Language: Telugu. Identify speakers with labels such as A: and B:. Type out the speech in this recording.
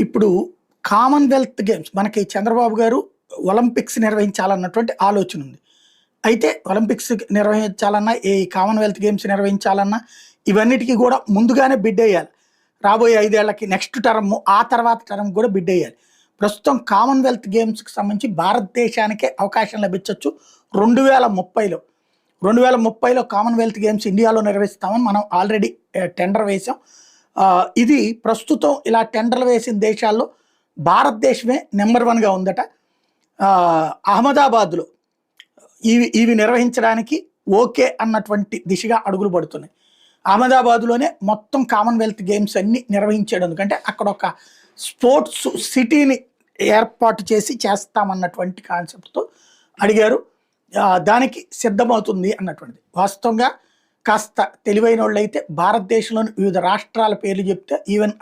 A: ఇప్పుడు కామన్‌వెల్త్ గేమ్స్ మనకి చంద్రబాబు గారు ఒలింపిక్స్ నిర్వహించాలన్నటువంటి ఆలోచన ఉంది. అయితే ఒలింపిక్స్ నిర్వహించాలన్నా, ఈ కామన్‌వెల్త్ గేమ్స్ నిర్వహించాలన్నా ఇవన్నిటికి గూడా ముందుగానే బిడ్డెయ్యాలి. రాబోయే 5 ఏళ్లకి నెక్స్ట్ టర్మ్, ఆ తర్వాత టర్మ్ గూడా బిడ్డెయ్యాలి. ప్రస్తుతం కామన్‌వెల్త్ గేమ్స్‌కి సంబంధించి భారతదేశానికే అవకాశం లభించొచ్చు 2030లో. 2030లో కామన్‌వెల్త్ గేమ్స్ ఇండియాలో నిర్వహిస్తామని మనం ఆల్రెడీ టెండర్ వేసాం. ఇది ప్రస్తుతం ఇలా టెండర్లు వేసిన దేశాల్లో భారతదేశమే నెంబర్ 1గా ఉందట. అహ్మదాబాద్‌లో ఇవి నిర్వహించడానికి ఓకే అన్నటువంటి దిశగా అడుగులు పడుతున్నాయి. అహ్మదాబాద్‌లోనే మొత్తం కామన్‌వెల్త్ గేమ్స్ అన్నీ నిర్వహించాడు. ఎందుకంటే అక్కడ ఒక స్పోర్ట్స్ సిటీని ఏర్పాటు చేస్తామన్నటువంటి కాన్సెప్ట్‌తో అడిగారు. దానికి సిద్ధమవుతుంది అన్నటువంటిది. వాస్తవంగా కాస్త తెలివైనోళ్ళైతే భారతదేశంలోని వివిధ రాష్ట్రాల పేర్లు చెప్తే ఈవెన్